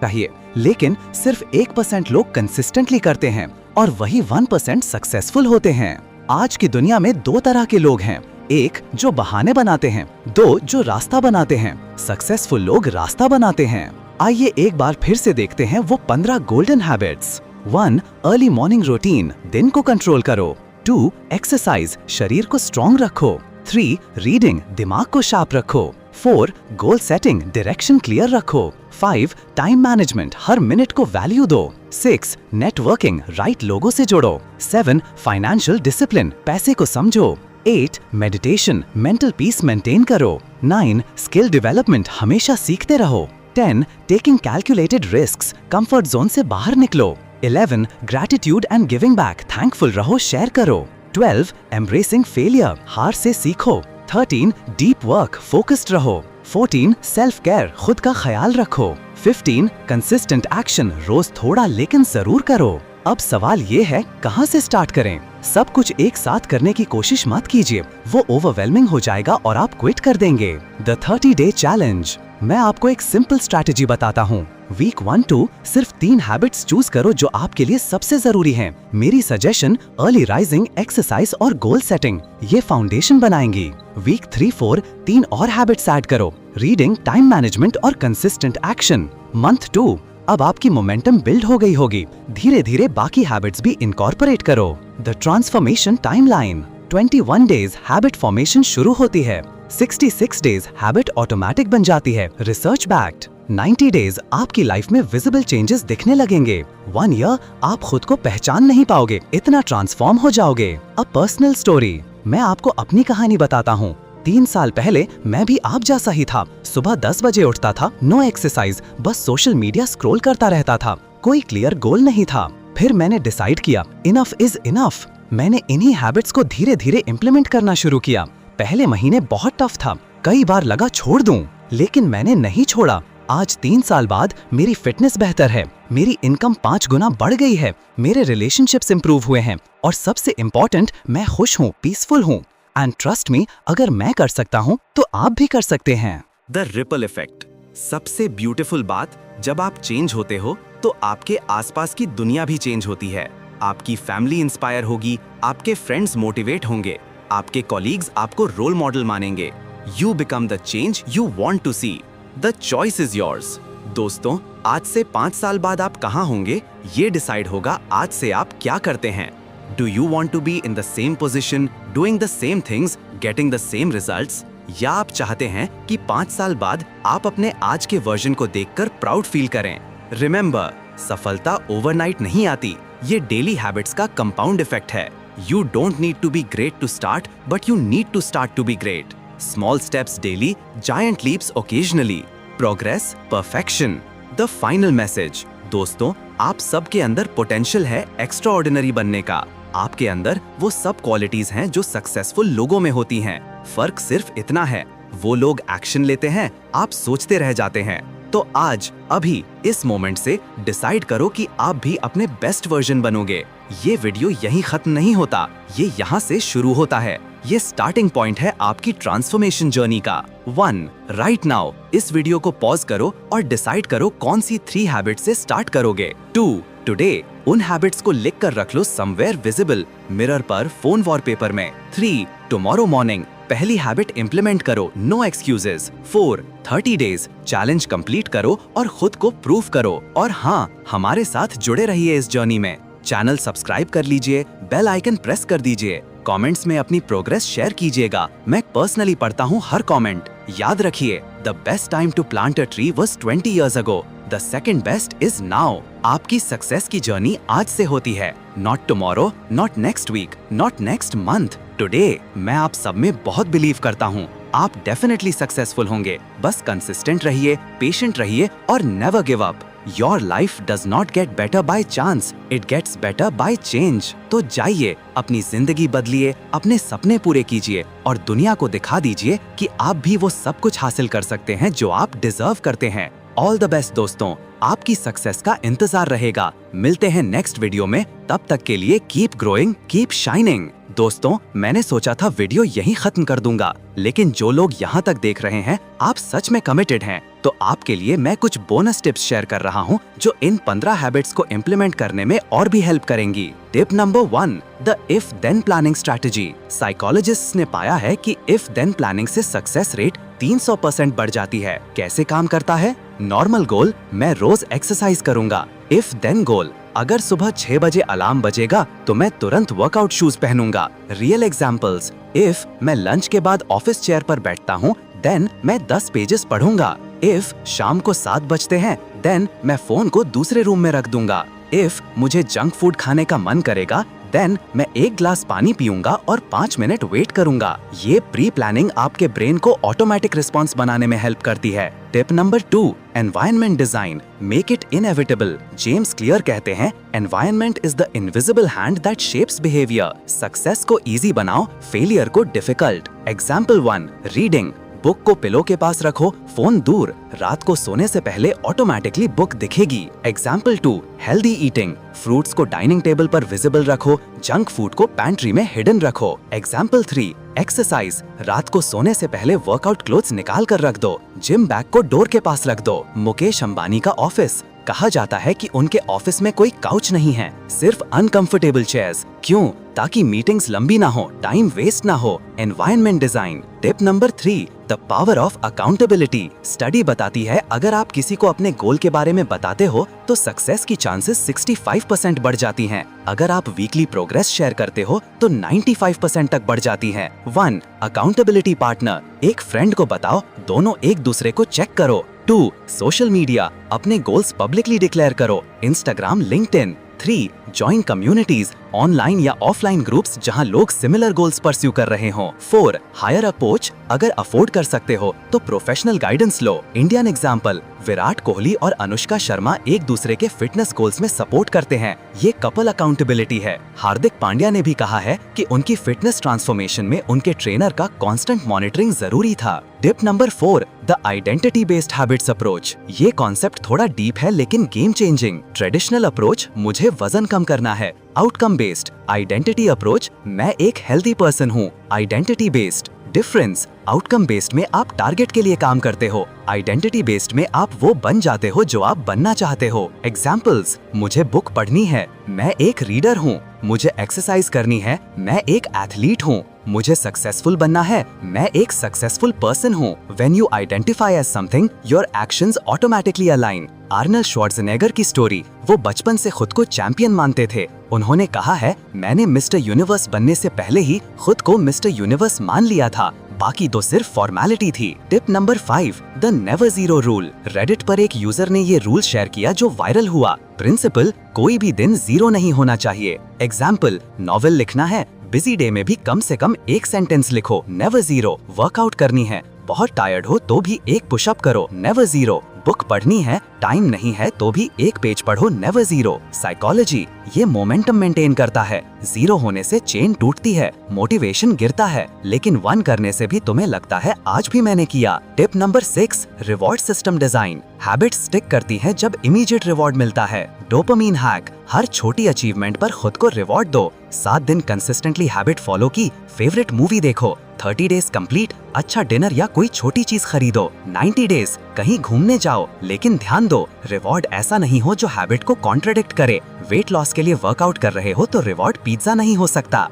चाहिए, लेकिन सिर्फ 1% लोग कंसिस्टेंटली करते हैं और वही 1% सक्सेसफुल होते हैं। आज की दुनिया में 2 तरह के लोग हैं, 1 जो बहाने बनाते हैं, 2 जो रास्ता बनाते हैं। सक्सेसफुल लोग रास्ता बनाते हैं। आइए एक बार फिर से देखते हैं वो 15 golden habits. 1. Early morning routine, दिन को कंट्रोल करो। 2. एक्सरसाइज, शरीर को स्ट्रॉन्ग रखो। 3. रीडिंग, दिमाग को शार्प रखो। 4. गोल सेटिंग, डायरेक्शन क्लियर रखो। 5. टाइम मैनेजमेंट, हर मिनट को वैल्यू दो। 6. नेटवर्किंग, राइट लोगों से जोड़ो। 7. फाइनेंशियल डिसिप्लिन, पैसे को समझो। 8. मेडिटेशन, मेंटल पीस मेंटेन करो। 9. स्किल डेवलपमेंट, हमेशा सीखते रहो। 10. Taking calculated risks, comfort zone से बाहर निकलो। 11. Gratitude and giving back, thankful रहो, शेयर करो। 12. एम्ब्रेसिंग फेलियर, हार से सीखो। 13. डीप वर्क, फोकस्ड रहो। 14. सेल्फ केयर, खुद का ख्याल रखो। 15. कंसिस्टेंट एक्शन, रोज थोड़ा लेकिन जरूर करो। अब सवाल ये है, कहाँ से स्टार्ट करें? सब कुछ एक साथ करने की कोशिश मत कीजिए, वो ओवरवेलमिंग हो जाएगा और आप क्विट कर देंगे। The 30 day challenge. मैं आपको एक सिंपल स्ट्रैटेजी बताता हूँ। वीक 1-2 सिर्फ 3 हैबिट्स चूज करो जो आपके लिए सबसे जरूरी हैं। मेरी सजेशन, अर्ली राइजिंग, एक्सरसाइज और गोल सेटिंग, ये फाउंडेशन बनाएंगी। वीक 3-4 3 और हैबिट्स ऐड करो, रीडिंग, टाइम मैनेजमेंट और कंसिस्टेंट एक्शन। मंथ 2 अब आपकी मोमेंटम बिल्ड हो गई होगी, धीरे धीरे बाकी हैबिट्स भी इनकॉर्पोरेट करो। The transformation timeline. 21 days habit formation शुरू होती है, 66 डेज हैबिट ऑटोमेटिक बन जाती है, रिसर्च बैक्ड। 90 डेज आपकी लाइफ में विजिबल चेंजेस दिखने लगेंगे। 1 ईयर आप खुद को पहचान नहीं पाओगे, इतना ट्रांसफॉर्म हो जाओगे। A personal story. मैं आपको अपनी कहानी बताता हूँ। 3 साल पहले मैं भी आप जैसा ही था। सुबह 10 बजे उठता था, नो एक्सरसाइज, बस सोशल मीडिया स्क्रॉल करता रहता था, कोई क्लियर गोल नहीं था। फिर मैंने डिसाइड किया, इनफ इज इनफ। मैंने इन्हीं हैबिट्स को धीरे धीरे इम्प्लीमेंट करना शुरू किया। पहले महीने बहुत टफ था, कई बार लगा छोड़ दूं, लेकिन मैंने नहीं छोड़ा। आज 3 साल बाद मेरी फिटनेस बेहतर है, मेरी इनकम 5 गुना बढ़ गई है, मेरे रिलेशनशिप्स इंप्रूव हुए हैं और सबसे इम्पोर्टेंट, मैं खुश हूँ, पीसफुल हूँ। एंड ट्रस्ट मी, अगर मैं कर सकता हूँ तो आप भी कर सकते हैं। The ripple effect. सबसे ब्यूटीफुल बात, जब आप चेंज होते हो तो आपके आसपास की दुनिया भी चेंज होती है। आपकी फैमिली इंस्पायर होगी, आपके फ्रेंड्स मोटिवेट होंगे, आपके कॉलीग्स आपको रोल मॉडल मानेंगे। You become the change you want to see. The choice is yours. दोस्तों, आज से 5 साल बाद आप कहाँ होंगे, ये डिसाइड होगा आज से आप क्या करते हैं। Do you want to be in the same position, doing the same things, getting the same results, या आप चाहते हैं कि 5 साल बाद आप अपने आज के वर्जन को देखकर प्राउड फील करें। रिमेंबर, सफलता ओवरनाइट नहीं आती, ये डेली हैबिट्स का कंपाउंड इफेक्ट है। You don't need to be great to start, but you need to start to be great. Small steps daily, giant leaps occasionally. Progress, perfection. The final message. दोस्तों, आप सबके अंदर potential है extraordinary बनने का। आपके अंदर वो सब क्वालिटीज हैं जो सक्सेसफुल लोगों में होती हैं। फर्क सिर्फ इतना है, वो लोग एक्शन लेते हैं, आप सोचते रह जाते हैं। तो आज, अभी, इस मोमेंट से डिसाइड करो कि आप भी अपने बेस्ट वर्जन बनोगे। ये वीडियो यहीं खत्म नहीं होता, ये यहाँ से शुरू होता है। ये स्टार्टिंग पॉइंट है आपकी ट्रांसफॉर्मेशन जर्नी का। 1. राइट नाउ इस वीडियो को पॉज करो और डिसाइड करो कौन सी 3 हैबिट्स से स्टार्ट करोगे। 2. टुडे उन हैबिट्स को लिख कर रख लो समवेयर विजिबल, मिरर पर, फोन वॉलपेपर में। 3. टुमारो मॉर्निंग पहली हैबिट इंप्लीमेंट करो, no excuses. 4. 30 days challenge complete करो और खुद को प्रूव करो। और हाँ, हमारे साथ जुड़े रहिए इस जर्नी में। चैनल सब्सक्राइब कर लीजिए, बेल आइकन प्रेस कर दीजिए, कमेंट्स में अपनी प्रोग्रेस शेयर कीजिएगा, मैं पर्सनली पढ़ता हूँ हर कमेंट। याद रखिए, the best time to plant a tree was 20 years ago, the second best is now. आपकी सक्सेस की जर्नी आज से होती है, not tomorrow, not next week, not next month, today. मैं आप सब में बहुत बिलीव करता हूँ, आप डेफिनेटली सक्सेसफुल होंगे। बस कंसिस्टेंट रहिए, पेशेंट रहिए और never give up. Your life does not get better by chance, it gets better by change. तो जाइए, अपनी जिंदगी बदलिए, अपने सपने पूरे कीजिए और दुनिया को दिखा दीजिए कि आप भी वो सब कुछ हासिल कर सकते हैं जो आप डिजर्व करते हैं। ऑल द बेस्ट दोस्तों, आपकी सक्सेस का इंतजार रहेगा। मिलते हैं नेक्स्ट वीडियो में, तब तक के लिए कीप ग्रोइंग, कीप शाइनिंग। दोस्तों, मैंने सोचा था वीडियो यहीं खत्म कर दूंगा, लेकिन जो लोग यहाँ तक देख रहे हैं, आप सच में कमिटेड हैं। तो आपके लिए मैं कुछ बोनस टिप्स शेयर कर रहा हूँ जो इन 15 हैबिट्स को इम्प्लीमेंट करने में और भी हेल्प करेंगी। Tip number 1, the if then planning strategy. Psychologists ने पाया है कि इफ देन प्लानिंग से सक्सेस रेट 300% बढ़ जाती है। कैसे काम करता है? नॉर्मल गोल, मैं रोज एक्सरसाइज करूंगा। इफ देन गोल, अगर सुबह 6 बजे अलार्म बजेगा तो मैं तुरंत वर्कआउट शूज पहनूंगा। रियल एग्जाम्पल्स, इफ मैं लंच के बाद ऑफिस चेयर पर बैठता हूँ, देन मैं 10 पेजेस पढ़ूंगा। इफ शाम को 7 बजते हैं, देन मैं फोन को दूसरे रूम में रख दूंगा। इफ मुझे जंक फूड खाने का मन करेगा, देन मैं 1 ग्लास पानी पीऊंगा और 5 मिनट वेट करूंगा। ये प्री प्लानिंग आपके ब्रेन को ऑटोमेटिक रिस्पॉन्स बनाने में हेल्प करती है। Tip number 2, environment design, make it inevitable. James clear कहते हैं, environment is the invisible hand that shapes behaviour. Success को इजी बनाओ, फेलियर को डिफिकल्ट। Example 1, reading. बुक को पिलो के पास रखो, फोन दूर। रात को सोने से पहले ऑटोमेटिकली बुक दिखेगी। Example 2, healthy eating. फ्रूट्स को डाइनिंग टेबल पर विजिबल रखो, जंक फूड को पैंट्री में हिडन रखो। Example 3, exercise. रात को सोने से पहले वर्कआउट क्लोथ्स निकाल कर रख दो, जिम बैग को डोर के पास रख दो। मुकेश अंबानी का ऑफिस, कहा जाता है कि उनके ऑफिस में कोई काउच नहीं है, सिर्फ अनकंफर्टेबल चेयर्स। क्यों? ताकि मीटिंग्स लंबी ना हो, टाइम वेस्ट ना हो। Environment design. Tip number 3, the power of accountability. Study बताती है, अगर आप किसी को अपने गोल के बारे में बताते हो तो सक्सेस की चांसेस 65% बढ़ जाती हैं। अगर आप वीकली प्रोग्रेस शेयर करते हो तो 95% तक बढ़ जाती हैं। 1, अकाउंटेबिलिटी पार्टनर। एक फ्रेंड को बताओ, दोनों एक दूसरे को चेक करो। 2, सोशल मीडिया। अपने गोल्स पब्लिकली डिक्लेयर करो, Instagram, LinkedIn. 3, join communities. Online या ऑफलाइन ग्रुप्स जहां लोग सिमिलर गोल्स परस्यू कर रहे हों। 4. हायर अ कोच, अगर अफोर्ड कर सकते हो तो प्रोफेशनल गाइडेंस लो। इंडियन एग्जाम्पल, विराट कोहली और अनुष्का शर्मा एक दूसरे के फिटनेस गोल्स में सपोर्ट करते हैं। ये कपल अकाउंटेबिलिटी है। हार्दिक पांड्या ने भी कहा है कि उनकी फिटनेस ट्रांसफॉर्मेशन में उनके ट्रेनर का कांस्टेंट मॉनिटरिंग जरूरी था। Tip number 4, the identity based habits approach. ये कॉन्सेप्ट थोड़ा डीप है लेकिन गेम चेंजिंग। ट्रेडिशनल अप्रोच, मुझे वजन कम करना है। Outcome based. आइडेंटिटी अप्रोच, मैं एक हेल्दी पर्सन हूँ। Identity based. Difference, outcome based में आप टारगेट के लिए काम करते हो। आइडेंटिटी बेस्ड में आप वो बन जाते हो जो आप बनना चाहते हो। एग्जाम्पल्स, मुझे बुक पढ़नी है, मैं एक रीडर हूँ। मुझे एक्सरसाइज करनी है, मैं एक एथलीट हूँ। मुझे सक्सेसफुल बनना है, मैं एक सक्सेसफुल पर्सन हूँ। When you identify as something, your actions automatically align. Arnold Schwarzenegger की स्टोरी, वो बचपन से खुद को चैंपियन मानते थे। उन्होंने कहा है, मैंने मिस्टर यूनिवर्स बनने से पहले ही खुद को मिस्टर यूनिवर्स मान लिया था, बाकी तो सिर्फ फॉर्मेलिटी थी। Tip number 5, the never zero rule. Reddit पर एक यूजर ने ये रूल शेयर किया जो वायरल हुआ। प्रिंसिपल, कोई भी दिन जीरो नहीं होना चाहिए। एग्जाम्पल, नॉवेल लिखना है, बिजी डे में भी कम से कम एक सेंटेंस लिखो, नेवर जीरो। वर्कआउट करनी है, बहुत टायर्ड हो तो भी एक पुशअप करो, नेवर जीरो। बुक पढ़नी है, टाइम नहीं है तो भी एक पेज पढ़ो, नेवर जीरो। साइकोलॉजी, ये मोमेंटम मेंटेन करता है। जीरो होने से चेन टूटती है, मोटिवेशन गिरता है, लेकिन 1 करने से भी तुम्हें लगता है आज भी मैंने किया। Tip number 6, reward system design. Habit stick करती है जब इमीडिएट रिवॉर्ड मिलता है। डोपामीन हैक, हर छोटी अचीवमेंट पर खुद को रिवॉर्ड दो। 7 दिन कंसिस्टेंटली हैबिट फॉलो की, फेवरेट मूवी देखो। 30 डेज कंप्लीट, अच्छा डिनर या कोई छोटी चीज खरीदो। 90 डेज, कहीं घूमने जाओ, लेकिन ध्यान दो, रिवॉर्ड ऐसा नहीं हो जो हैबिट को कॉन्ट्रडिक्ट करे। वेट लॉस के लिए वर्कआउट कर रहे हो तो रिवॉर्ड पिज्जा नहीं हो सकता।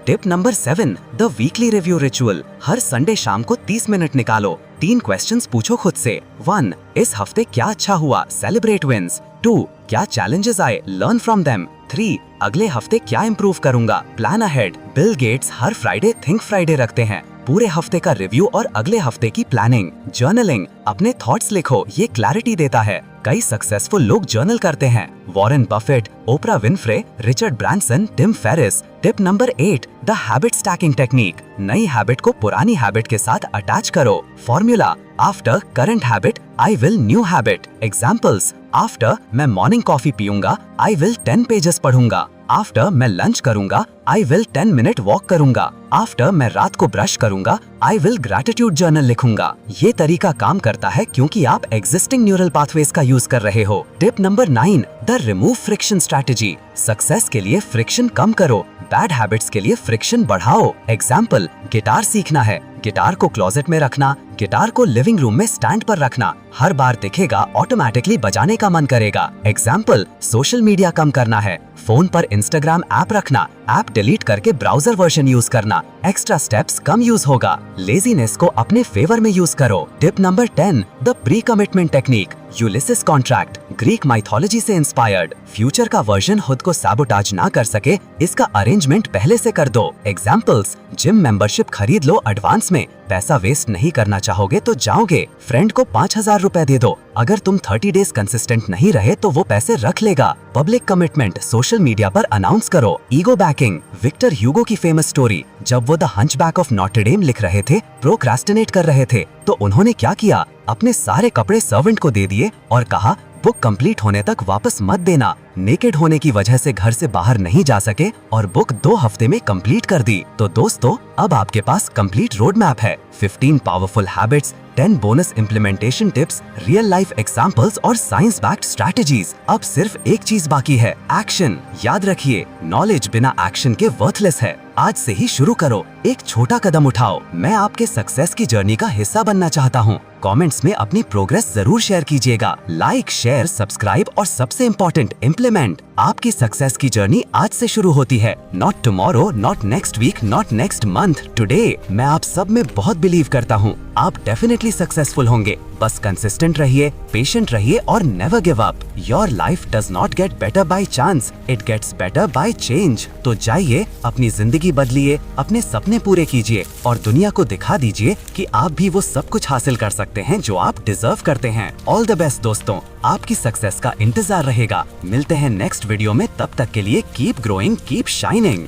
Tip number 7, the weekly review ritual. Her Sunday शाम को 30 मिनट निकालो। 3 क्वेश्चंस पूछो खुद से। 1, इस हफ्ते क्या अच्छा हुआ, सेलिब्रेट विंस। 2, क्या चैलेंजेस आए, लर्न फ्रॉम देम। 3, अगले हफ्ते क्या इंप्रूव करूंगा, प्लान अहेड। बिल गेट्स हर फ्राइडे थिंक फ्राइडे रखते हैं। पूरे हफ्ते का रिव्यू और अगले हफ्ते की प्लानिंग। जर्नलिंग, अपने थॉट्स लिखो, ये क्लैरिटी देता है। कई सक्सेसफुल लोग जर्नल करते हैं, Warren Buffett, Oprah Winfrey, Richard Branson, Tim Ferriss. Tip number 8, the habit stacking technique. नई हैबिट को पुरानी हैबिट के साथ अटैच करो। Formula, after current habit I will new habit. Examples, after मैं मॉर्निंग कॉफी पीऊंगा, आई विल 10 पेजेस पढ़ूंगा। After मैं लंच करूंगा, आई विल 10 मिनट वॉक करूंगा। आफ्टर मैं रात को ब्रश करूंगा, आई विल ग्रैटिट्यूड जर्नल लिखूंगा। ये तरीका काम करता है क्योंकि आप एग्जिस्टिंग न्यूरल पाथवेज का यूज कर रहे हो। Tip number 9, the remove friction strategy. Success के लिए फ्रिक्शन कम करो, बैड हैबिट्स के लिए फ्रिक्शन बढ़ाओ। एग्जाम्पल, गिटार सीखना है, गिटार को क्लोजेट में रखना, गिटार को लिविंग रूम में स्टैंड पर रखना। हर बार दिखेगा, ऑटोमेटिकली बजाने का मन करेगा। एग्जाम्पल, सोशल मीडिया कम करना है, फोन पर इंस्टाग्राम ऐप रखना, ऐप डिलीट करके ब्राउजर वर्जन यूज करना। एक्स्ट्रा स्टेप्स कम यूज होगा। लेजीनेस को अपने फेवर में यूज करो। Tip number 10, the pre commitment technique. Ulysses contract, Greek mythology से इंस्पायर्ड। फ्यूचर का वर्जन खुद को सैबोटाज ना कर सके, इसका अरेंजमेंट पहले से कर दो। एग्जाम्पल्स, जिम मेंबरशिप खरीद लो एडवांस में, पैसा वेस्ट नहीं करना चाहोगे तो जाओगे। फ्रेंड को 5000 रुपए दे दो, अगर तुम 30 डेज कंसिस्टेंट नहीं रहे तो वो पैसे रख लेगा। पब्लिक कमिटमेंट, सोशल मीडिया पर अनाउंस करो। ईगो बैकिंग, विक्टर ह्यूगो की फेमस स्टोरी। जब वो द हंचबैक ऑफ नॉटर डेम लिख रहे थे, प्रोक्रास्टिनेट कर रहे थे, तो उन्होंने क्या किया, अपने सारे कपड़े सर्वेंट को दे दिए और कहा, बुक कंप्लीट होने तक वापस मत देना। नेकेड होने की वजह से घर से बाहर नहीं जा सके और बुक 2 हफ्ते में कंप्लीट कर दी। तो दोस्तों, अब आपके पास कंप्लीट रोड मैप है। 15 powerful habits, 10 bonus implementation tips, real life examples और साइंस बैक्ड स्ट्रैटेजीज। अब सिर्फ एक चीज बाकी है, एक्शन। याद रखिए, नॉलेज बिना एक्शन के वर्थलेस है। आज से ही शुरू करो, एक छोटा कदम उठाओ। मैं आपके सक्सेस की जर्नी का हिस्सा बनना चाहता हूँ। कमेंट्स में अपनी प्रोग्रेस जरूर शेयर कीजिएगा। लाइक, शेयर, सब्सक्राइब और सबसे इम्पोर्टेंट, इम्प्लीमेंट। आपकी सक्सेस की जर्नी आज से शुरू होती है। Not tomorrow, not next week, not next month, today. मैं आप सब में बहुत बिलीव करता हूँ, आप डेफिनेटली सक्सेसफुल होंगे। बस कंसिस्टेंट रहिए, पेशेंट रहिए और never give up. Your life does not get better by chance, it gets better by change. तो जाइए, अपनी जिंदगी बदलिए, अपने सपने पूरे कीजिए और दुनिया को दिखा दीजिए कि आप भी वो सब कुछ हासिल कर सकते हैं जो आप डिजर्व करते हैं। ऑल द बेस्ट दोस्तों। आपकी सक्सेस का इंतजार रहेगा। मिलते हैं नेक्स्ट वीडियो में, तब तक के लिए कीप ग्रोइंग, कीप शाइनिंग।